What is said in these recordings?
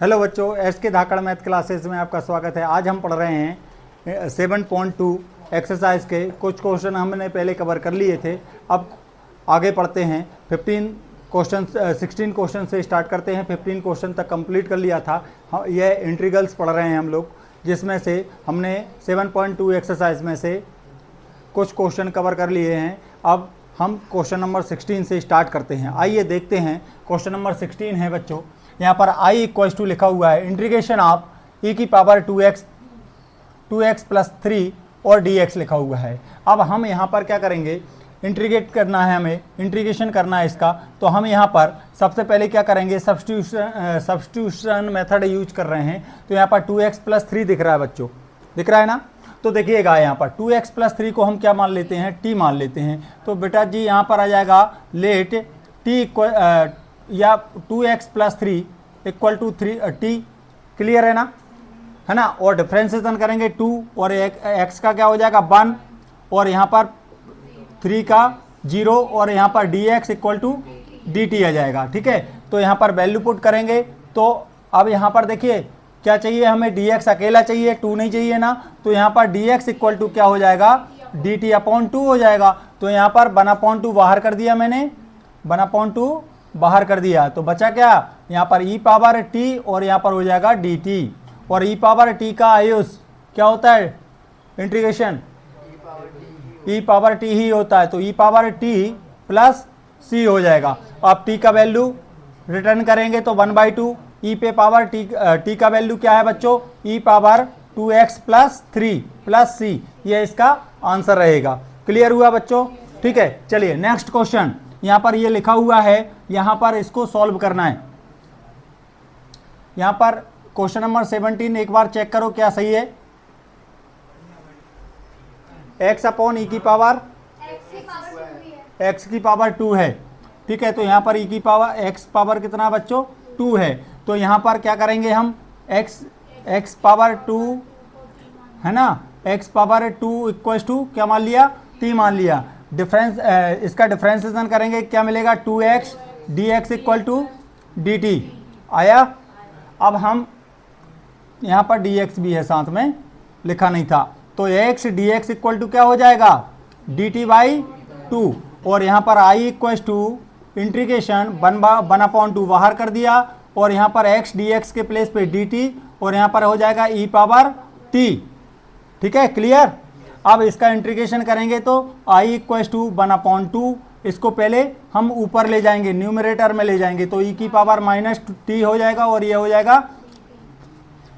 Hello बच्चों, S के धाकड़ math classes में आपका स्वागत है। आज हम पढ़ रहे हैं 7.2 एक्सरसाइज के कुछ क्वेश्चन हमने पहले कवर कर लिए थे। अब आगे पढ़ते हैं। 16 क्वेश्चन से स्टार्ट करते हैं। 15 क्वेश्चन तक कंप्लीट कर लिया था। यह इंटीग्रल्स पढ़ रहे हैं हम लोग, जिसमें से हमने 7.2 एक्सरसाइज में से कुछ क्वेश्चन कवर कर लिए हैं। अब हम क्वेश्चन नंबर 16 से स्टार्ट करते हैं। आइए देखते हैं। क्वेश्चन नंबर 16 है बच्चों, यहाँ पर i इक्वल्स टू लिखा हुआ है इंटीग्रेशन ऑफ e की पावर 2x प्लस 3 और dx लिखा हुआ है। अब हम यहाँ पर क्या करेंगे, इंटीग्रेट करना है, हमें इंटीग्रेशन करना है इसका। तो हम यहाँ पर सबसे पहले क्या करेंगे, सब्स्टिट्यूशन मेथड यूज कर रहे हैं। तो यहाँ पर 2x प्लस 3 दिख रहा है बच्चों, दिख रहा है ना। तो देखिएगा यहाँ पर 2x प्लस 3 को हम क्या मान लेते हैं, t मान लेते हैं। तो बेटा जी यहाँ पर आ जाएगा लेट t या 2x plus 3 equal to 3t। Clear है ना। और डिफ्रेंसिएशन करेंगे 2 और x का क्या हो जाएगा 1 और यहाँ पर 3 का 0 और यहाँ पर dx इक्वल टू dt आ जाएगा। ठीक है, तो यहाँ पर वैल्यू पुट करेंगे। तो अब यहाँ पर देखिए क्या चाहिए हमें, dx अकेला चाहिए, 2 नहीं चाहिए ना। तो यहाँ पर dx इक्वल टू क्या हो जाएगा, dt अपॉन 2 हो जाएगा। तो यहाँ पर 1/2 बाहर कर दिया मैंने, 1/2 बाहर कर दिया। तो बचा क्या, यहाँ पर e पावर t और यहाँ पर हो जाएगा dt। और e पावर t का आयुष क्या होता है, इंटीग्रेशन e पावर t ही होता है। तो e power t plus c हो जाएगा। अब t का वैल्यू रिटर्न करेंगे तो 1/2। e पे पावर t का वैल्यू क्या है बच्चों, e power 2x plus 3 plus c, ये इसका आंसर रहेगा। क्लियर हुआ बच्चों। ठीक है, चलिए नेक्स्ट क्वेश्चन। यहाँ पर ये लिखा हुआ है, यहाँ पर इसको सॉल्व करना है। यहाँ पर क्वेश्चन नंबर 17 एक बार चेक करो क्या सही है। x अपॉन e की पावर x की पावर 2 है। ठीक है, तो यहाँ पर e की पावर x पावर कितना बच्चों 2 है। तो यहाँ पर क्या करेंगे हम, x पावर 2 है ना, x पावर 2 इक्वल्स टू क्या मान लिया, t मान लिया। डिफरेंस इसका डिफरेंशिएशन करेंगे, क्या मिलेगा 2x dx equal to dt आया। अब हम यहाँ पर dx भी है साथ में, लिखा नहीं था। तो x dx इक्वल टू क्या हो जाएगा, dt/2। और यहाँ पर i इक्वल टू इंटीग्रेशन 1/2 बाहर कर दिया और यहाँ पर x dx के प्लेस पे dt और यहाँ पर हो जाएगा e पावर t। ठीक है, क्लियर। अब इसका इंटीग्रेशन करेंगे तो i इक्वल टू 1/2, इसको पहले हम ऊपर ले जाएंगे, न्यूमरेटर में ले जाएंगे। तो e की पावर माइनस t हो जाएगा और ये हो जाएगा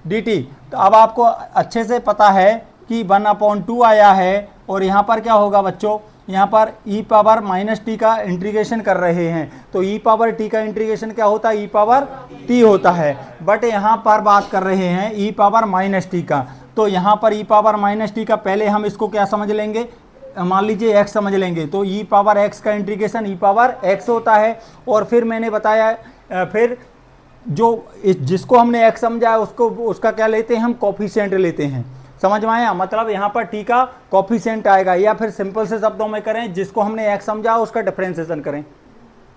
dt। तो अब आपको अच्छे से पता है कि 1/2 आया है। और यहाँ पर क्या होगा बच्चों, यहाँ पर e पावर माइनस टी का इंटीग्रेशन कर रहे हैं। तो e पावर t का इंटीग्रेशन क्या होता है, e पावर t होता है। बट यहाँ पर बात कर रहे हैं e पावर माइनस टी का। तो यहाँ पर e पावर माइनस टी का पहले हम इसको क्या समझ लेंगे, मान लीजिए x समझ लेंगे। तो e पावर x का इंटीग्रेशन e पावर x होता है। और फिर मैंने बताया, फिर जो जिसको हमने x समझा है उसका क्या लेते हैं हम, कोफिशिएंट लेते हैं। समझ में आया, मतलब यहाँ पर t का कोफिशिएंट आएगा। या फिर सिंपल से शब्दों में करें, जिसको हमने x समझा उसका डिफरेंशिएशन करें।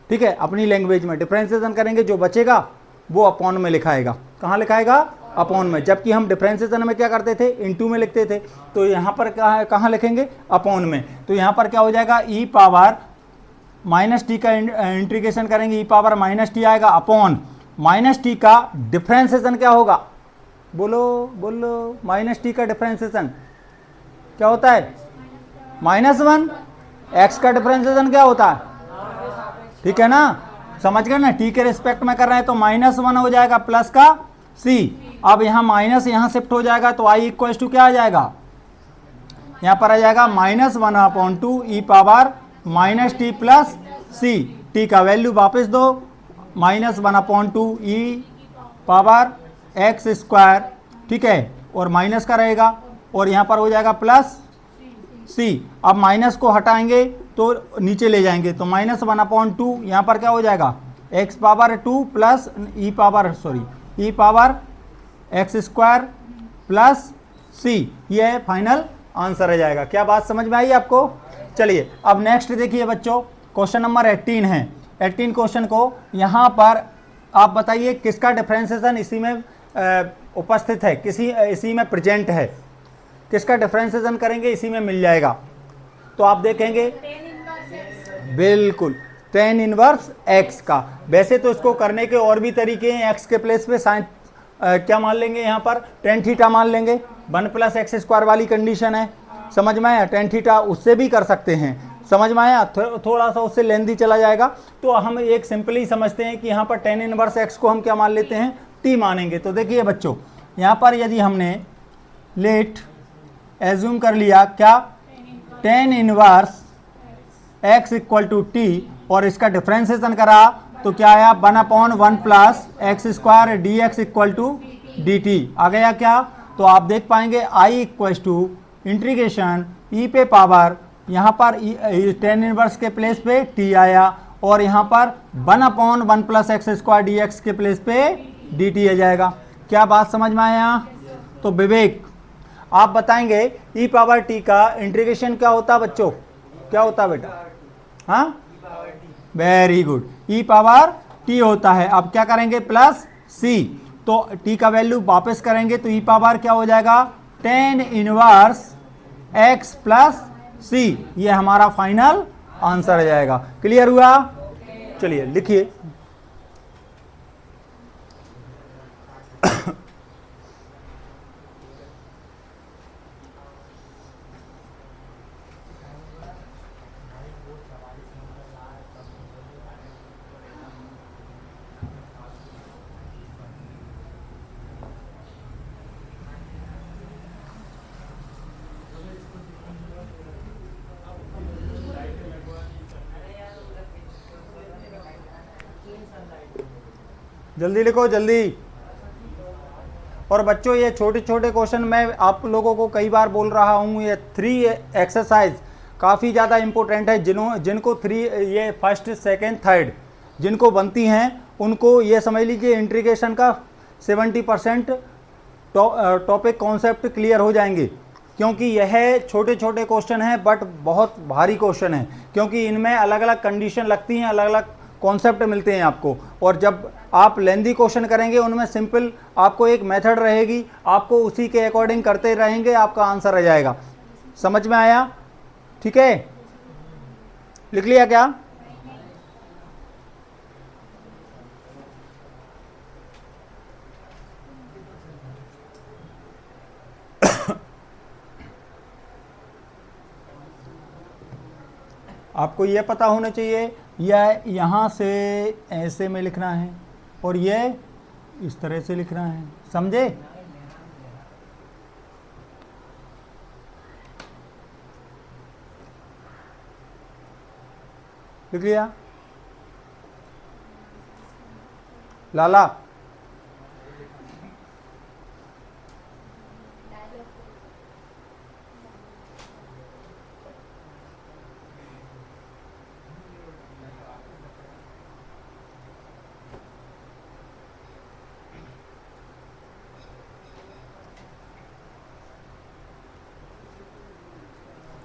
ठीक है, अपनी लैंग्वेज में डिफरेंशिएशन करेंगे, जो बचेगा वो अपॉन में लिखाएगा। कहाँ लिखाएगा, अपॉन में। जबकि हम डिफरेंशिएशन में क्या करते थे, इनटू में लिखते थे। तो यहाँ पर कहाँ लिखेंगे, अपॉन में। तो यहाँ पर क्या हो जाएगा, e पावर माइनस टी का इंटीग्रेशन करेंगे, e पावर माइनस टी आएगा अपॉन माइनस टी का डिफरेंशिएशन क्या होगा, बोलो बोलो, माइनस टी का डिफरेंशिएशन क्या होता है, -1। x का डिफरेंशिएशन क्या होता है, ठीक है ना, समझ गए ना, t के रिस्पेक्ट में कर रहे हैं तो -1 हो जाएगा प्लस का c। अब यहाँ माइनस यहाँ शिफ्ट हो जाएगा तो i इक्वल टू क्या आ जाएगा, यहाँ पर आ जाएगा -1/2 e power minus T plus c। t का वैल्यू वापस दो, -1/2 e पावर x स्क्वायर। ठीक है, और माइनस का रहेगा और यहाँ पर हो जाएगा प्लस c। अब माइनस को हटाएंगे तो नीचे ले जाएंगे तो -1/2 यहाँ पर क्या हो जाएगा, x power 2 plus e power x square plus c। ये है फाइनल आंसर आ जाएगा। क्या बात समझ में आई आपको। चलिए अब नेक्स्ट देखिए बच्चों, क्वेश्चन नंबर 18 है। 18 क्वेश्चन को यहाँ पर आप बताइए किसका डिफरेंशिएशन इसी में उपस्थित है, इसी में प्रेजेंट है, किसका डिफरेंशिएशन करेंगे इसी में मिल जाएगा। तो आप देखेंगे बिल्कुल tan इनवर्स x का। वैसे तो इसको करने के और भी तरीके हैं, x के प्लेस पे साइन क्या मान लेंगे, यहाँ पर tan थीटा मान लेंगे, 1 + x² वाली कंडीशन है, समझ में आया। tan थीटा उससे भी कर सकते हैं, समझ में आया। थोड़ा सा उससे लेंदी चला जाएगा, तो हम एक सिंपली समझते हैं कि यहाँ पर tan इनवर्स x को हम क्या मान लेते हैं, t मानेंगे। तो देखिए बच्चों, यहाँ पर यदि हमने लेट एज्यूम कर लिया क्या, tan इनवर्स x = t और इसका डिफरेंशिएशन करा तो क्या आया, 1/1 + x² dx = dt आ गया क्या। तो आप देख पाएंगे I = इंटीग्रेशन e पे पावर, यहाँ पर tan इनवर्स के प्लेस पे t आया और यहाँ पर 1/1 + x² dx के प्लेस पे dt आ जाएगा। क्या बात समझ में आया। तो विवेक आप बताएंगे e⁻t का इंटीग्रेशन क्या होता है बच्चों, क्या होता है बेटा, हाँ वेरी गुड, e⁻t होता है। अब क्या करेंगे प्लस c, तो t का वैल्यू वापस करेंगे तो e पावर क्या हो जाएगा, tan इनवर्स x + c, ये हमारा फाइनल आंसर आ जाएगा। क्लियर हुआ, चलिए लिखिए। जल्दी लिखो जल्दी। और बच्चों ये छोटे छोटे क्वेश्चन मैं आप लोगों को कई बार बोल रहा हूँ, ये 3 एक्सरसाइज काफ़ी ज़्यादा इंपॉर्टेंट है। जिनको 3 ये फर्स्ट सेकंड थर्ड जिनको बनती हैं उनको ये समझ लीजिए इंटीग्रेशन का 70% टॉपिक कॉन्सेप्ट क्लियर हो जाएंगे, क्योंकि यह छोटे छोटे क्वेश्चन हैं बट बहुत भारी क्वेश्चन है, क्योंकि इनमें अलग अलग कंडीशन लगती हैं, अलग अलग कॉन्सेप्ट मिलते हैं आपको। और जब आप लेंदी क्वेश्चन करेंगे उनमें सिंपल आपको एक मेथड रहेगी, आपको उसी के अकॉर्डिंग करते रहेंगे, आपका आंसर आ जाएगा। समझ में आया, ठीक है, लिख लिया क्या। आपको यह पता होना चाहिए यह यहाँ से ऐसे में लिखना है और ये इस तरह से लिखना है, समझे। लिख लिया लाला।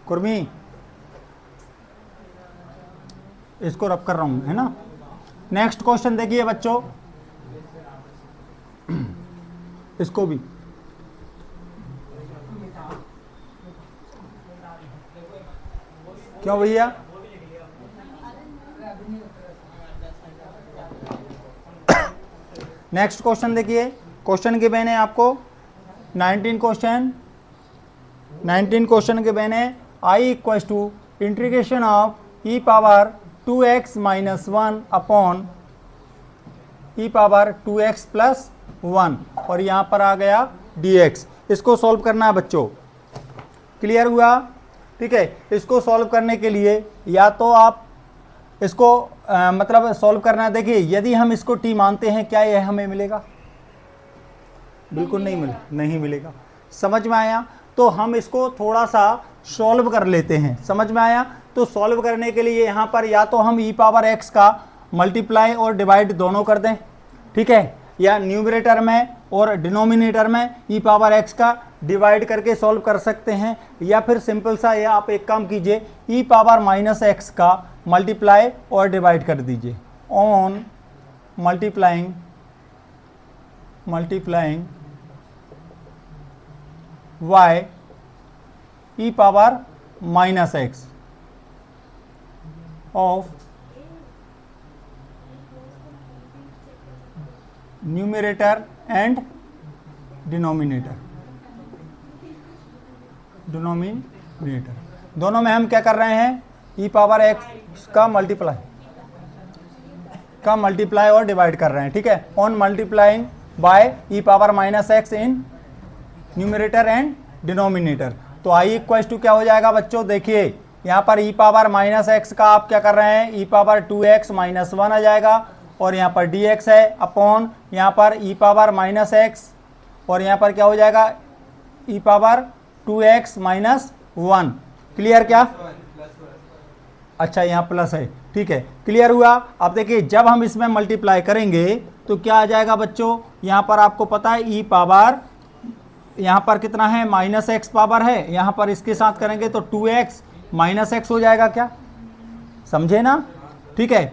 कुर्मी इसको रब कर रहा हूं, है ना। नेक्स्ट क्वेश्चन देखिए बच्चों, इसको भी क्यों भैया, नेक्स्ट क्वेश्चन देखिए। क्वेश्चन के मैंने आपको 19 क्वेश्चन के मैंने I = integration of e⁻2x - 1 upon e⁻2x + 1 और यहाँ पर आ गया dx। इसको सॉल्व करना है बच्चों, क्लियर हुआ, ठीक है। इसको सॉल्व करने के लिए या तो आप इसको मतलब सॉल्व करना, देखिए यदि हम इसको t मानते हैं क्या यह हमें मिलेगा, बिल्कुल नहीं मिलेगा। समझ में आया। तो हम इसको थोड़ा सा सॉल्व कर लेते हैं, समझ में आया। तो सॉल्व करने के लिए यहाँ पर या तो हम e⁻x का मल्टीप्लाई और डिवाइड दोनों कर दें, ठीक है, या न्यूमरेटर में और डिनोमिनेटर में e⁻x का डिवाइड करके सॉल्व कर सकते हैं, या फिर सिंपल सा या आप एक काम कीजिए e⁻−x का मल्टीप्लाई और डिवाइड कर दीजिए on multiplying y e power minus x of numerator and denominator दोनों में हम क्या कर रहे हैं, e पावर x का मल्टीप्लाई और डिवाइड कर रहे हैं, ठीक है, on multiplying by e power minus x in numerator and denominator. तो i इक्वल्स टू क्या हो जाएगा बच्चों, देखिए यहाँ पर e पावर माइनस एक्स का आप क्या कर रहे हैं, e पावर 2x माइनस 1 आ जाएगा, और यहाँ पर dx है अपॉन यहाँ पर e पावर माइनस एक्स, और यहाँ पर क्या हो जाएगा e power 2x minus 1। Clear क्या, अच्छा यहाँ प्लस है, ठीक है, क्लियर हुआ। अब देखिए जब हम इसमें मल्टीप्लाई करेंगे तो क्या आ जाएगा बच्चों, यहाँ पर आपको पता है e पावर यहाँ पर कितना है माइनस एक्स पावर है, यहाँ पर इसके साथ करेंगे तो 2x माइनस एक्स हो जाएगा, क्या समझे ना, ठीक है,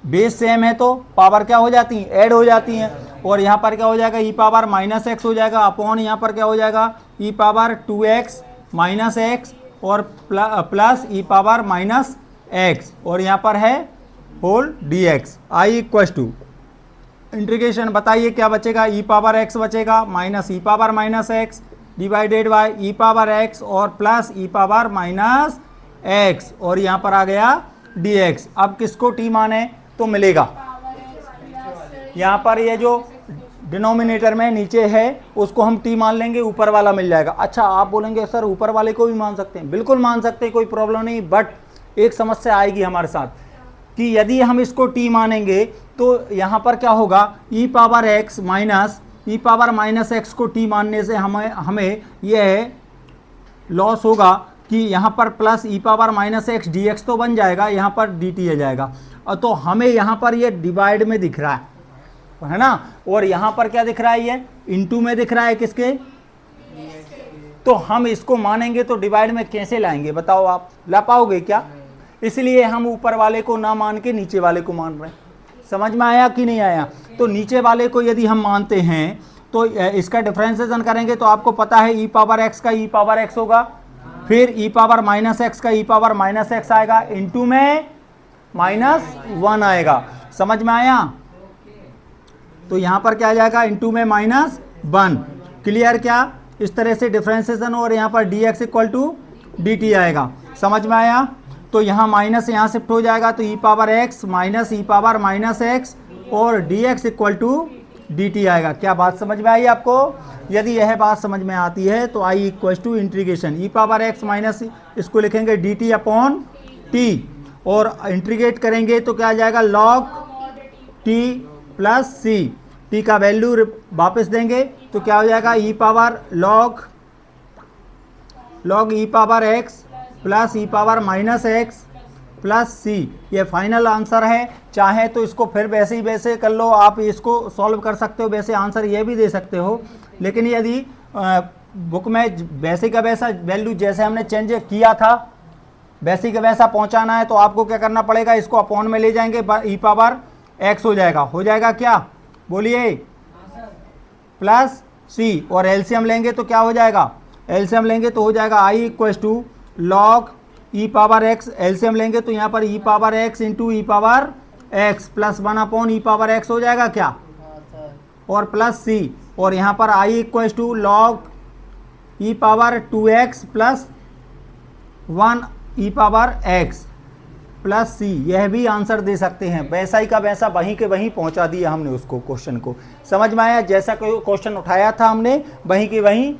बेस सेम है तो पावर क्या हो जाती है, ऐड हो जाती हैं, और यहाँ पर क्या हो जाएगा e पावर माइनस एक्स हो जाएगा अपॉन यहाँ पर क्या हो जाएगा e power 2x minus x और plus e power minus x, और यहाँ पर है whole dx। i equals to integration बताइए क्या बचेगा, e पावर x बचेगा minus e power minus x divided by e power x और plus e power minus x, और यहाँ पर आ गया dx। अब किसको t माने तो मिलेगा, यहाँ पर ये जो डिनोमिनेटर में नीचे है उसको हम t मान लेंगे, ऊपर वाला मिल जाएगा। अच्छा आप बोलेंगे सर ऊपर वाले को भी मान सकते हैं, बिल्कुल मान सकते हैं, कोई प्रॉब्लम नहीं, बट एक समस्या आएगी हमारे साथ कि यदि हम इसको t मानेंगे तो यहाँ पर क्या होगा, e power x minus e power minus x को t मानने से हमें यह लॉस होगा कि यहाँ पर plus e power minus x D x तो बन जाएगा, यहाँ पर डी टी आ जाएगा, और तो हमें यहाँ पर ये डिवाइड में दिख रहा है ना, और यहाँ पर क्या दिख रहा है, ये इनटू में दिख रहा है किसके, तो हम इसको मानेंगे तो डिवाइड में कैसे लाएंगे बताओ, आप ला पाओगे क्या, इसलिए हम ऊपर वाले को ना मान के नीचे वाले को मान रहे हैं। समझ में आया कि नहीं आया, तो नीचे वाले को यदि हम मानते हैं तो इसका डिफरेंशिएशन करेंगे तो आपको पता है e पावर x का e पावर x होगा, फिर e पावर माइनस एक्स का e पावर माइनस एक्स आएगा, इनटू में माइनस 1 आएगा। समझ में आया, तो यहाँ पर क्या आ जाएगा, इनटू में माइनस 1। क्लियर क्या, इस तरह से डिफरेंशिएशन, और यहाँ पर dx इक्वल टू dt आएगा। समझ में आया, तो यहाँ माइनस यहाँ शिफ्ट हो जाएगा, तो e power x minus e power minus x और dx इक्वल टू dt आएगा। क्या बात समझ में आई आपको, यदि यह बात समझ में आती है तो i equal to integration e power x minus इसको लिखेंगे dt अपॉन t, और इंटीग्रेट करेंगे तो क्या आ जाएगा log t plus c, t का वैल्यू वापस देंगे तो क्या हो जाएगा e power log e power x plus e power minus x plus C. ये फाइनल आंसर है, चाहे तो इसको फिर वैसे ही वैसे कर लो, आप इसको सॉल्व कर सकते हो, वैसे आंसर ये भी दे सकते हो, लेकिन यदि बुक में वैसे का वैसा वैल्यू जैसे हमने चेंज किया था वैसे का वैसा पहुंचाना है तो आपको क्या करना पड़ेगा, इसको अपॉन में ले जाएंगे, ई पावर एक्स हो जाएगा क्या बोलिए, प्लस सी, और एलसीएम लेंगे तो क्या हो जाएगा, एलसीएम लेंगे तो हो जाएगा I equal to log e power x, LCM लेंगे तो यहाँ पर e power x into e power x plus 1 upon e power x हो जाएगा क्या, और प्लस सी, और यहाँ पर I equal to log e power 2x plus 1 e power x plus सी। यह भी आंसर दे सकते हैं, वैसा ही का वैसा वहीं के वहीं पहुंचा दिया हमने उसको, क्वेश्चन को। समझ में आया, जैसा कोई क्वेश्चन उठाया था हमने वहीं के वहीं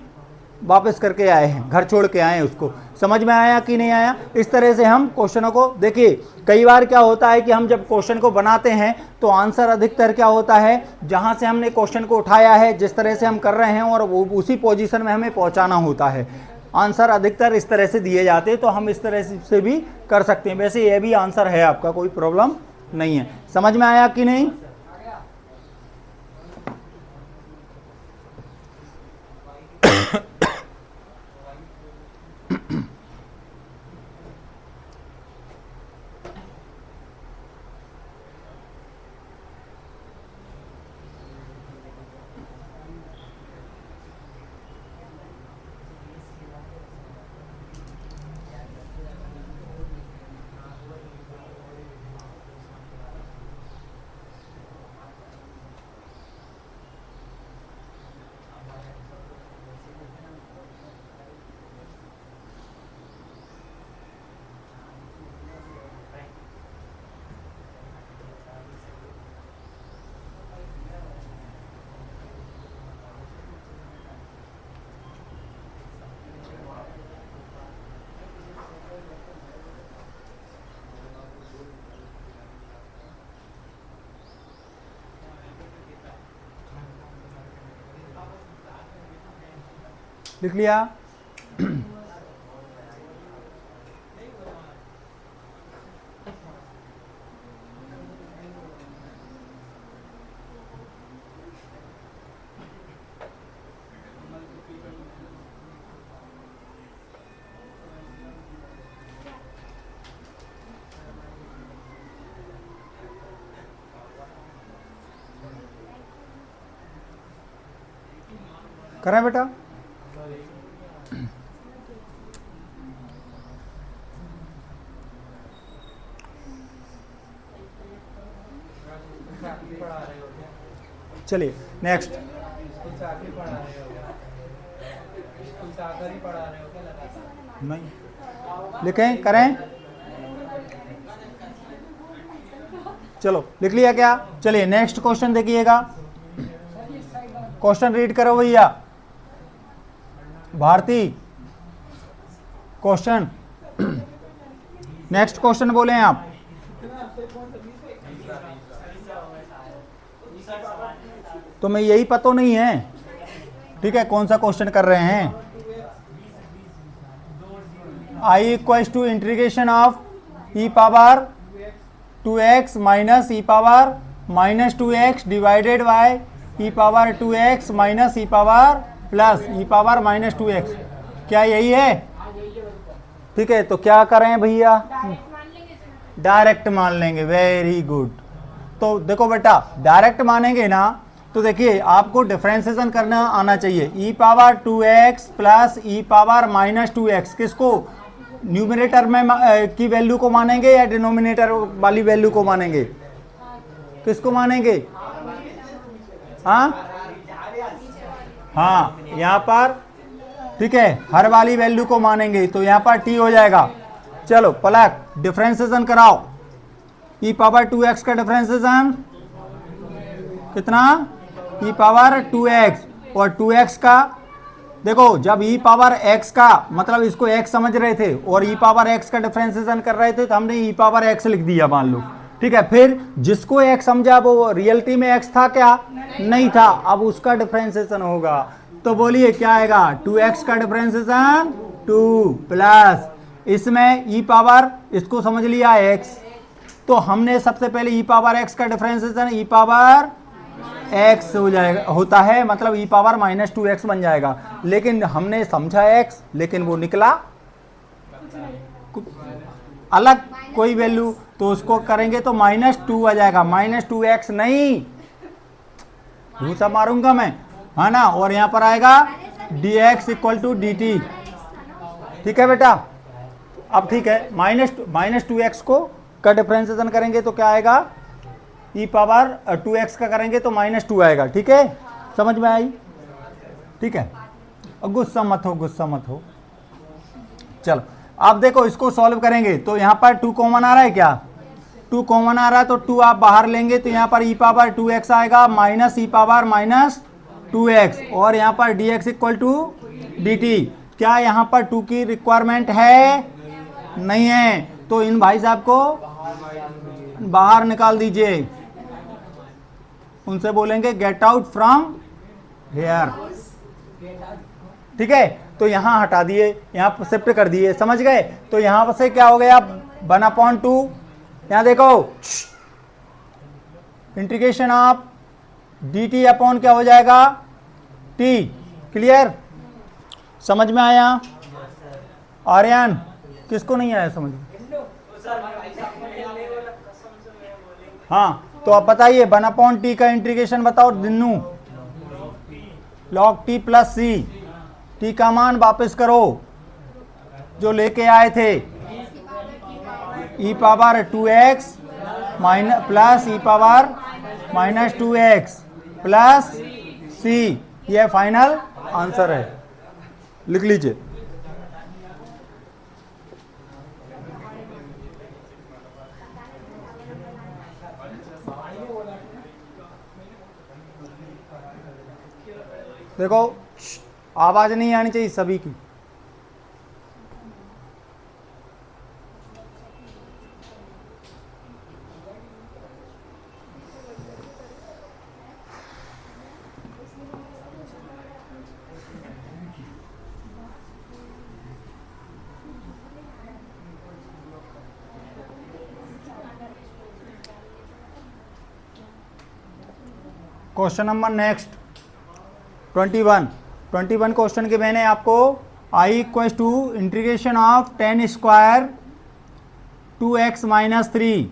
वापस करके आए हैं, घर छोड़ के आए हैं उसको। समझ में आया कि नहीं आया, इस तरह से हम क्वेश्चनों को देखिए। कई बार क्या होता है कि हम जब क्वेश्चन को बनाते हैं तो आंसर अधिकतर क्या होता है, जहां से हमने क्वेश्चन को उठाया है जिस तरह से हम कर रहे हैं और वो उसी पोजीशन में हमें पहुंचाना होता है, आंसर अधिकतर इस तरह से दिए जाते हैं, तो हम इस तरह से भी कर सकते हैं। वैसे ये भी आंसर है आपका, कोई प्रॉब्लम नहीं है। समझ में आया कि नहीं। लिख लिया। करें बेटा? चलिए नेक्स्ट। नहीं लिखें, करें। चलो लिख लिया क्या? चलिए नेक्स्ट क्वेश्चन देखिएगा। क्वेश्चन रीड करो भैया। भारती क्वेश्चन, नेक्स्ट क्वेश्चन बोले आप। तो मैं यही पता नहीं है, ठीक है, कौन सा क्वेश्चन कर रहे हैं। I equals to integration of e power 2x minus e power minus 2x divided by e power 2x minus e power plus e power minus 2x। क्या यही है? ठीक है, तो क्या करें भैया? डायरेक्ट मान लेंगे। Very good. तो देखो बेटा, डायरेक्ट मानेंगे ना, तो देखिए आपको डिफरेंशिएशन करना आना चाहिए। ई power 2x plus e power minus 2x किसको, न्यूमरेटर में की वैल्यू को मानेंगे या डिनोमिनेटर वाली वैल्यू को मानेंगे? किसको मानेंगे? हाँ हाँ, यहाँ पर ठीक है हर वाली वैल्यू को मानेंगे, तो यहाँ पर t हो जाएगा। चलो पलक डिफरेंशिएशन कराओ। ई पावर 2x का डिफरेंशिएशन कितना? ई पावर 2x और 2x का देखो, जब ई पावर x का मतलब इसको x समझ रहे थे और ई पावर x का डिफरेंशिएशन कर रहे थे, तो हमने ई पावर x लिख दिया मान लो। ठीक है, फिर जिसको x समझा वो रियलिटी में x था क्या? नहीं था। अब उसका डिफरेंशिएशन होगा, तो बोलिए क्या आएगा? 2x का डिफरेंशिएशन 2 प्लस इसमें ई पावर, इसको समझ लिया x, तो हमने सबसे पहले ई पावर x का डिफरेंशिएशन ई पावर x हो जाएगा, होता है, मतलब ई पावर माइनस 2x बन जाएगा। लेकिन हमने समझा x, लेकिन वो निकला अलग कोई वैल्यू, तो उसको करेंगे तो माइनस 2 आ जाएगा। माइनस 2x नहीं, भूसा मारूंगा मैं, है ना। और यहाँ पर आएगा dx इक्वल टू dt। ठीक है बेटा, अब ठीक है, माइनस 2x को का डिफरेंशिएशन करेंगे तो क्या आएगा? ई पावर 2x का करेंगे तो माइनस 2 आएगा। ठीक है, समझ में आई? ठीक है, गुस्सा मत हो, गुस्सा मत हो। चलो अब देखो, इसको सॉल्व करेंगे तो यहाँ पर 2 कॉमन आ रहा है क्या? 2 कॉमन आ रहा है, तो 2 आप बाहर लेंगे तो यहाँ पर ई पावर 2x आएगा minus e power minus 2x, और यहाँ पर dx इक्वल टू dt। क्या यहाँ पर 2 की रिक्वायरमेंट है? नहीं है, तो इन भाई साहब को बाहर निकाल दीजिए। उनसे बोलेंगे गेट आउट फ्रॉम हेयर। ठीक है, तो यहाँ हटा दिए, यहाँ शिफ्ट कर दिए, समझ गए? तो यहाँ से क्या हो गया? 1/2। यहाँ देखो, इंटीग्रेशन ऑफ dt अपॉन क्या हो जाएगा? t। क्लियर? समझ में आया? आर्यन किसको नहीं आया समझ में? हाँ, तो आप बताइए 1/t का इंटीग्रेशन बताओ दिन्नू। log t plus c, t का मान वापस करो जो लेके आए थे, e power 2x minus plus e power minus 2x plus c, यह फाइनल आंसर है। लिख लीजिए। देखो आवाज नहीं आनी चाहिए सभी की। क्वेश्चन नंबर नेक्स्ट 21 क्वेश्चन के मैंने आपको I equal to integration of ten square 2x minus 3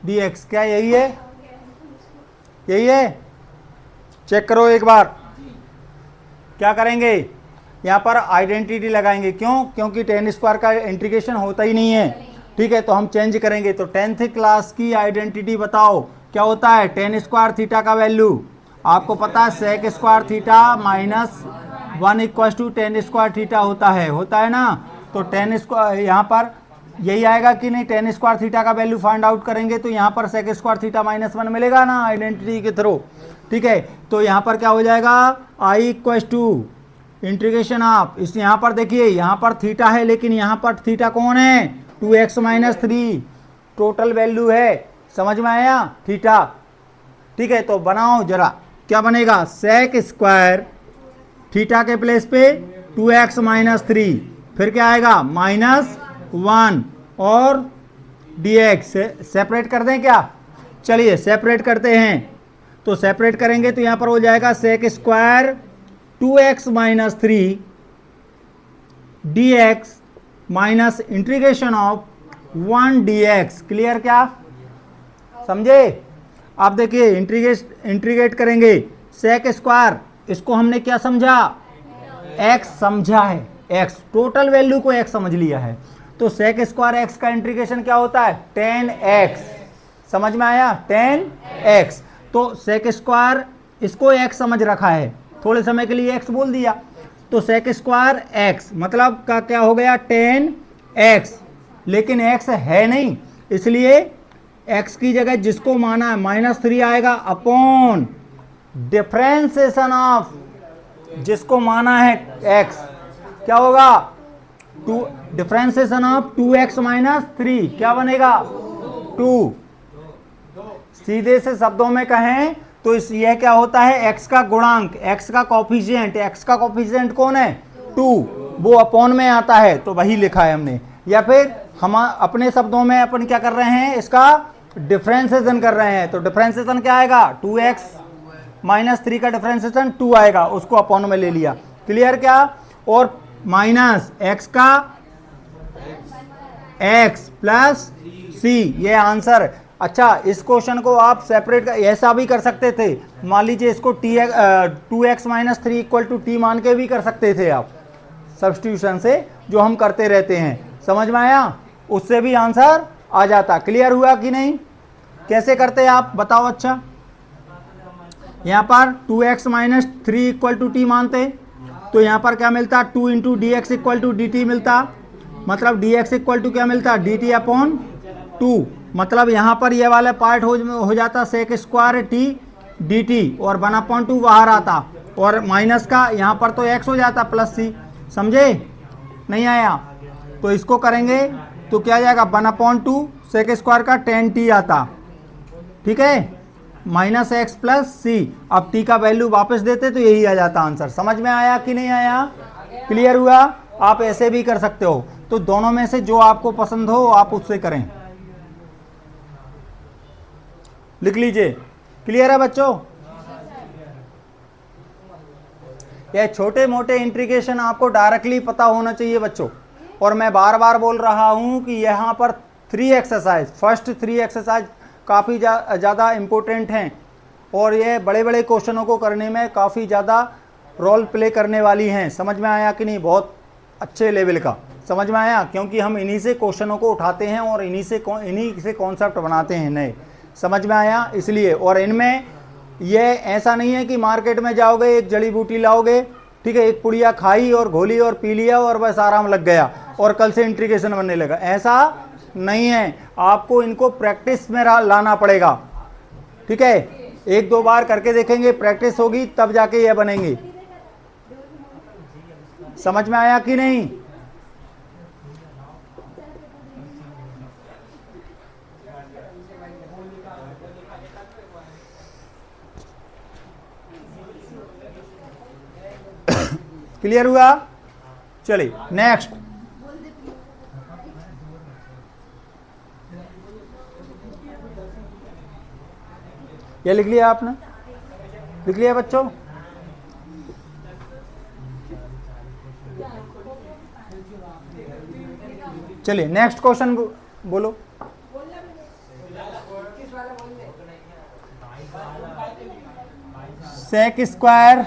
dx, क्या यही है? यही है? चेक करो एक बार। क्या करेंगे? यहाँ पर आइडेंटिटी लगाएंगे। क्यों? क्योंकि टेन स्क्वायर का इंटीग्रेशन होता ही नहीं है। ठीक है, तो हम चेंज करेंगे। तो 10th क्लास की आइडेंटिटी बताओ क्या होता है? टेन स्क्वायर थीटा का वैल्यू आपको पता है sec square theta minus 1 equal to tan square theta होता है ना। तो टेन स्क्वायर यहाँ पर यही आएगा कि नहीं? टेन स्क्वायर थीटा का वैल्यू फाइंड आउट करेंगे तो यहाँ पर सेक स्क्वायर थीटा माइनस 1 मिलेगा ना आइडेंटिटी के थ्रू। ठीक है, तो यहाँ पर क्या हो जाएगा? I equal to integration of, इस यहाँ पर देखिए यहाँ पर थीटा है लेकिन यहाँ पर थीटा कौन है? 2x माइनस 3 टोटल वैल्यू है। समझ में आया? थीटा। ठीक है, तो बनाओ जरा, क्या बनेगा? सेक स्क्वायर थीटा के प्लेस पे 2x माइनस 3, फिर क्या आएगा? -1 और dx सेपरेट कर दें क्या? चलिए सेपरेट करते हैं। तो सेपरेट करेंगे तो यहाँ पर हो जाएगा sec square 2x minus 3 dx minus integration of 1 dx। Clear? क्या समझे? आप देखिए इंटीग्रेट करेंगे सेक स्क्वायर, इसको हमने क्या समझा? x समझा है। x टोटल वैल्यू को x समझ लिया है। तो सेक स्क्वायर x का इंटीग्रेशन क्या होता है? 10x। समझ में आया? 10x। तो सेक स्क्वायर इसको x समझ रखा है, थोड़े समय के लिए x बोल दिया, तो सेक स्क्वायर x मतलब का क्या हो गया? 10x। लेकिन x है नहीं, इसलिए x की जगह जिसको माना है -3 आएगा अपॉन डिफरेंशिएशन ऑफ जिसको माना है x, क्या होगा? डिफरेंशिएशन ऑफ 2x माइनस 3, क्या बनेगा? 2। सीधे से शब्दों में कहें तो यह क्या होता है? x का गुणांक, x का कोफिशिएंट। x का कोफिशिएंट कौन है? 2, वो अपॉन में आता है तो वही लिखा है हमने। या फिर हम अपने शब्दों में अपन क्या कर रहे हैं? इसका डिफरेंशिएशन कर रहे हैं। तो डिफरेंशिएशन क्या आएगा? 2x माइनस 3 का डिफरेंशिएशन 2 आएगा, उसको अपॉन में ले लिया। क्लियर? क्या? और माइनस x का x प्लस c, ये आंसर। अच्छा, इस क्वेश्चन को आप सेपरेट ऐसा भी कर सकते थे। मान लीजिए इसको 2x minus 3 equal to T मान के भी कर सकते थे आप, सब्स्टिट्यूशन से, जो हम करते रहते हैं। समझ में आया? उससे भी आंसर आ जाता। क्लियर हुआ कि नहीं? कैसे करते हैं आप बताओ। अच्छा, यहाँ पर 2x minus 3 equal to T मानते तो यहाँ पर क्या मिलता? 2 into D X equal to D T मिलता। मतलब dx इक्वल टू क्या मिलता? dt upon 2। मतलब यहाँ पर ये वाला पार्ट हो जाता सेक स्क्वायर टी dt और 1/2 बाहर आता, और माइनस का यहाँ पर तो x हो जाता प्लस c। समझे? नहीं आया? तो इसको करेंगे तो क्या जाएगा? 1/2 सेक स्क्वायर का 10t आता। ठीक है, माइनस एक्स प्लस सी। अब t का वैल्यू वापस देते तो यही आ जाता आंसर। समझ में आया कि नहीं आया? क्लियर हुआ? आप ऐसे भी कर सकते हो। तो दोनों में से जो आपको पसंद हो आप उससे करें। लिख लीजिए। क्लियर है बच्चों? यह छोटे मोटे इंटीग्रेशन आपको डायरेक्टली पता होना चाहिए बच्चों। और मैं बार बार बोल रहा हूं कि यहाँ पर 3 एक्सरसाइज, फर्स्ट 3 एक्सरसाइज काफ़ी ज़्यादा इम्पोर्टेंट हैं और ये बड़े बड़े क्वेश्चनों को करने में काफ़ी ज़्यादा रोल प्ले करने वाली हैं। समझ में आया कि नहीं? बहुत अच्छे लेवल का। समझ में आया? क्योंकि हम इन्हीं से क्वेश्चनों को उठाते हैं और इन्हीं से कॉन्सेप्ट बनाते हैं नए। समझ में आया? इसलिए। और इनमें ये ऐसा नहीं है कि मार्केट में जाओगे एक जड़ी बूटी लाओगे, ठीक है, एक पुड़िया खाई और घोली और पी लिया और बस आराम लग गया और कल से इंटीग्रेशन बनने लगा। ऐसा नहीं है, आपको इनको प्रैक्टिस में लाना पड़ेगा। ठीक है, 1-2 बार करके देखेंगे, प्रैक्टिस होगी तब जाके ये बनेंगे। समझ में आया कि नहीं? क्लियर हुआ? चलिए नेक्स्ट। ये लिख लिया आपने, लिख लिया बच्चों? चलिए नेक्स्ट क्वेश्चन बोलो। सेक स्क्वायर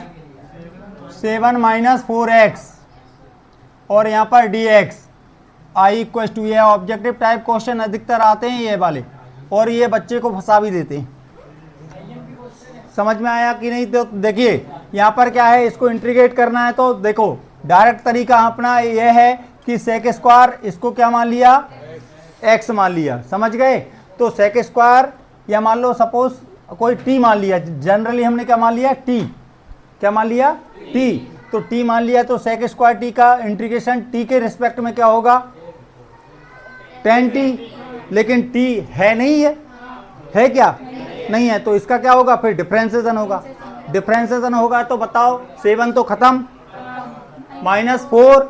7 माइनस 4x और यहाँ पर dx आई इक्वल टू, ये ऑब्जेक्टिव टाइप क्वेश्चन अधिकतर आते हैं ये वाले, और ये बच्चे को फंसा भी देते हैं। समझ में आया कि नहीं? तो देखिए यहाँ पर क्या है, इसको इंटीग्रेट करना है तो देखो डायरेक्ट तरीका अपना ये है कि सेक स्क्वायर, इसको क्या मान लिया, x मान लिया, समझ गए? तो सेक स्क्वायर या मान लो सपोज कोई t मान लिया, जनरली हमने क्या मान लिया, t, क्या मान लिया, t, तो t मान लिया, तो सेक स्क्वायर t का इंटीग्रेशन t के रिस्पेक्ट में क्या होगा, tan t, लेकिन t है नहीं है क्या, नहीं है, तो इसका क्या होगा, फिर डिफरेंशिएशन होगा, डिफरेंशिएशन होगा तो बताओ 7 तो खत्म, -4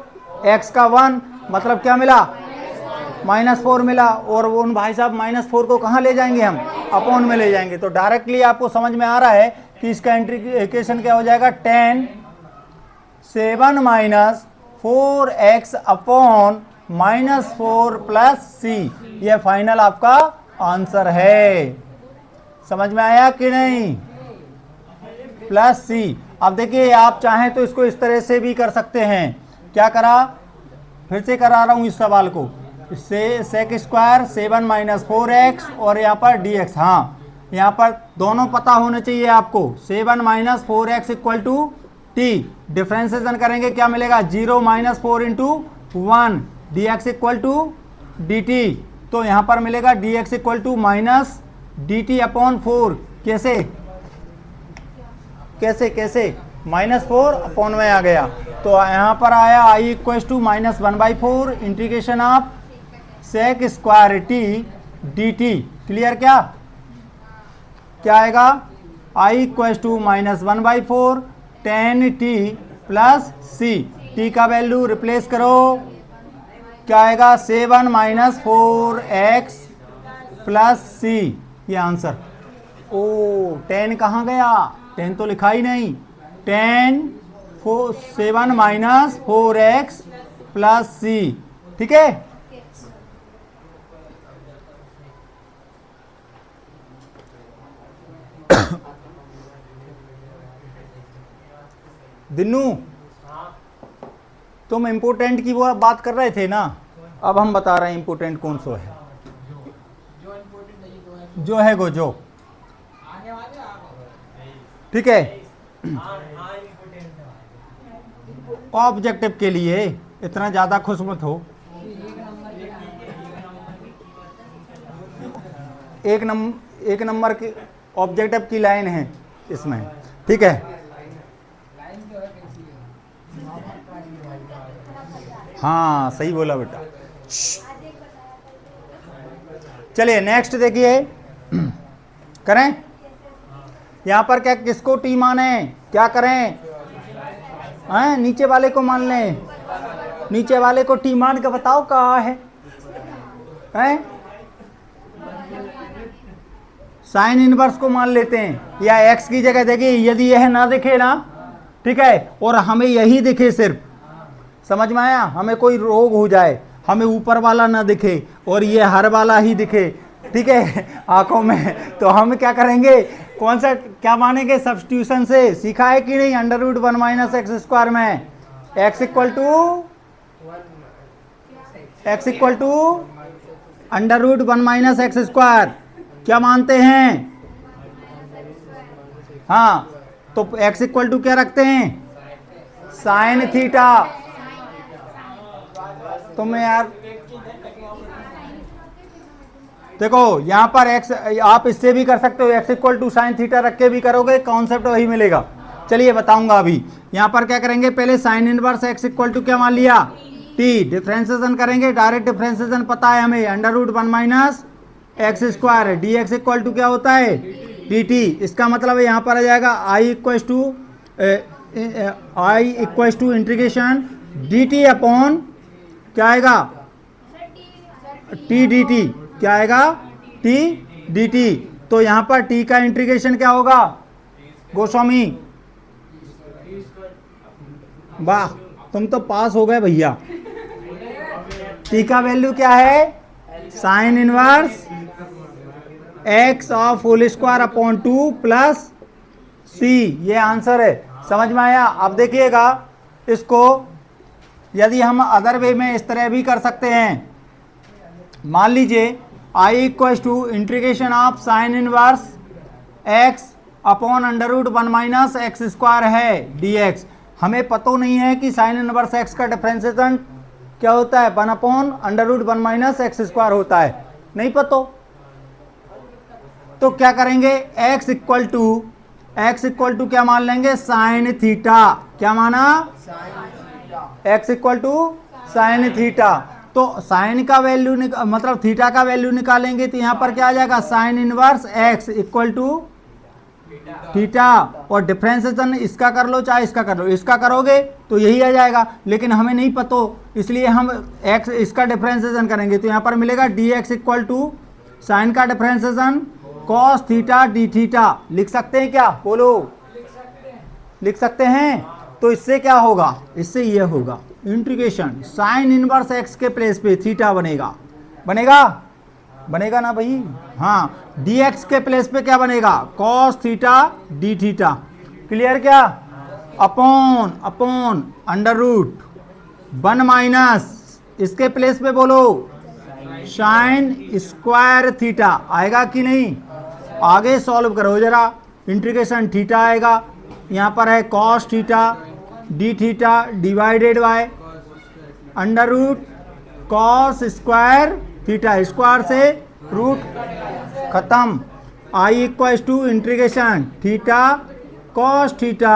x का 1 मतलब क्या मिला, -4 मिला, और उन भाई साहब -4 को कहाँ ले जाएंगे हम, अपॉन में ले जाएंगे। तो डायरेक्टली आपको समझ में आ रहा है कि इसका इंटीग्रेशन क्या हो जाएगा, tan 7 minus 4x upon -4 plus c, यह फाइनल आपका आंसर है। समझ में आया कि नहीं, प्लस c। अब देखिए आप चाहें तो इसको इस तरह से भी कर सकते हैं, क्या करा, फिर से करा रहा हूं इस सवाल को, से सेक स्क्वायर 7 माइनस 4x और यहाँ पर dx, हाँ यहाँ पर दोनों पता होने चाहिए आपको, 7 minus 4x equal to t, differentiation करेंगे क्या मिलेगा, 0 minus 4 into 1, dx equal to dt, तो यहाँ पर मिलेगा dx equal to minus dt upon 4, कैसे कैसे कैसे, -4 अपॉन में आ गया, तो यहाँ पर आया i equal to -1/4 integration of sec square t dt, clear? क्या क्या आएगा, i equal to -1/4 tan t plus c, t का वैल्यू रिप्लेस करो, क्या आएगा, 7 माइनस 4x प्लस c, ये आंसर। ओ 10 कहाँ गया, 10 तो लिखा ही नहीं, tan 7 minus 4x plus c, ठीक है। दिन्नू तुम इम्पोर्टेंट की वो बात कर रहे थे ना, अब हम बता रहे हैं इम्पोर्टेंट कौन सा है, जो है गो जो, ठीक है। ऑब्जेक्टिव के लिए इतना ज़्यादा खुश मत हो, एक नंबर की ऑब्जेक्टिव की लाइन है इसमें, ठीक है। हाँ सही बोला बेटा। चलिए नेक्स्ट देखिए, करें यहाँ पर क्या, किसको टी माने, क्या करें, हैं नीचे वाले को मान लें, नीचे वाले को टी मान के बताओ कहाँ है, हैं साइन इनवर्स को मान लेते हैं, या एक्स की जगह देखिए, यदि यह ना दिखे ना, ठीक है, और हमें यही दिखे सिर्फ, समझ में आया, हमें कोई रोग हो जाए, हमें ऊपर वाला ना दिखे और ये हर वाला ही दिखे, ठीक है, आंखों में, तो हम क्या करेंगे, कौन सा क्या मानेंगे, सब्स्टिट्यूशन से सीखा है कि नहीं, √1 माइनस एक्स स्क्वायर में x equal to √1 minus x square, क्या मानते हैं, हाँ, तो x इक्वल टू क्या रखते हैं, साइन थीटा, तो मैं यार देखो यहाँ पर x, आप इससे भी कर सकते हो, x equal to sine theta रख के भी करोगे, कॉन्सेप्ट वही मिलेगा। चलिए बताऊंगा अभी, यहाँ पर क्या करेंगे, पहले sine inverse x equal to क्या मान लिया, t, डिफ्रेंसिएशन करेंगे, डायरेक्ट डिफ्रेंसिएशन पता है हमें, √1 minus x square, dx equal to क्या होता है, dt, इसका मतलब है यहाँ पर आ जाएगा i equal to integration dt upon क्या आएगा, t dt, क्या आएगा, t dt, तो यहाँ पर टी का इंटीग्रेशन क्या होगा गोस्वामी? वाह, तुम तो पास हो गए भैया। टी का वैल्यू क्या है? Sine inverse x of whole square upon 2 plus C, ये आंसर है। समझ में आया? अब देखिएगा इसको यदि हम अदर वे में इस तरह भी कर सकते हैं। मान लीजिए I equal to integration of sine inverse x upon under root 1 minus x square है dx। हमें पता नहीं है कि साइन इनवर्स एक्स का डिफरेंशिएशन क्या होता है, 1 upon under root 1 minus x square होता है, नहीं पता। तो क्या करेंगे, x इक्वल टू क्या मान लेंगे? Sine theta. क्या माना? x equal to sine theta. तो साइन का वैल्यू मतलब थीटा का वैल्यू निकालेंगे तो यहाँ पर क्या आ जाएगा? Sine inverse x equal to theta. और डिफरेंशिएशन इसका कर लो चाहे इसका कर लो, इसका करोगे तो यही आ जाएगा, लेकिन हमें नहीं पता, इसलिए हम x इसका डिफरेंशिएशन करेंगे तो यहाँ पर मिलेगा dx इक्वल टू साइन का differentiation cos theta d theta. लिख सकते हैं क्या? बोलो, लिख सकते हैं। तो इससे क्या होगा? इससे ये होगा इंटीग्रेशन साइन इनवर्स एक्स के प्लेस पे थीटा बनेगा, बनेगा ना भाई? हाँ, dx के प्लेस पे क्या बनेगा? Cos theta d theta. Clear क्या? अपॉन अंडर रूट 1 माइनस इसके प्लेस पे बोलो साइन स्क्वायर थीटा। आएगा कि नहीं? आगे सॉल्व करो जरा। इंटीग्रेशन थीटा आएगा, यहाँ पर है cos theta d theta divided by under root cos square theta, square से रूट खत्म। I equal to integration theta cos theta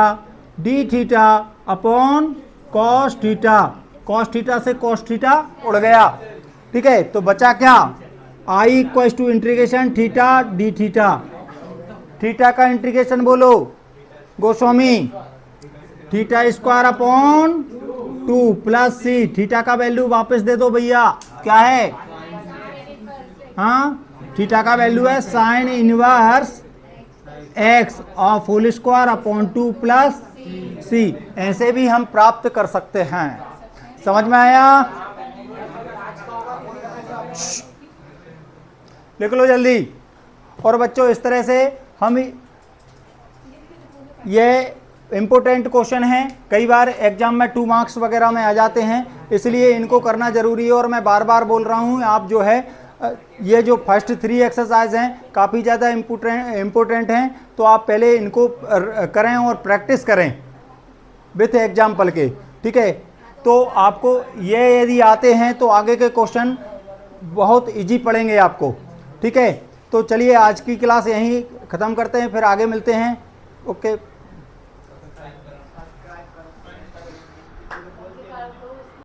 d theta upon cos theta. Cos theta से कॉस थीटा उड़ गया, ठीक है। तो बचा क्या? I equal to integration theta d theta. Theta का इंटीग्रेशन बोलो Goswami, theta square upon 2 plus c. Theta का वैल्यू वापस दे दो भैया, क्या है? हाँ, थीटा का वैल्यू है sine inverse x of whole square upon 2 plus c. ऐसे भी हम प्राप्त कर सकते हैं। समझ में आया? लिख लो जल्दी। और बच्चों इस तरह से हम ये इम्पोर्टेंट क्वेश्चन हैं, कई बार एग्जाम में 2 मार्क्स वगैरह में आ जाते हैं, इसलिए इनको करना जरूरी है। और मैं बार बार बोल रहा हूँ, आप जो है ये जो फर्स्ट 3 एक्सरसाइज हैं काफ़ी ज़्यादा इम्पोर्टेंट हैं, तो आप पहले इनको करें और प्रैक्टिस करें विथ एग्जाम्पल के, ठीक है। तो आपको ये यदि आते हैं तो आगे के क्वेश्चन बहुत इजी पड़ेंगे आपको, ठीक है। तो चलिए आज की क्लास यहीं ख़त्म करते हैं, फिर आगे मिलते हैं। ओके।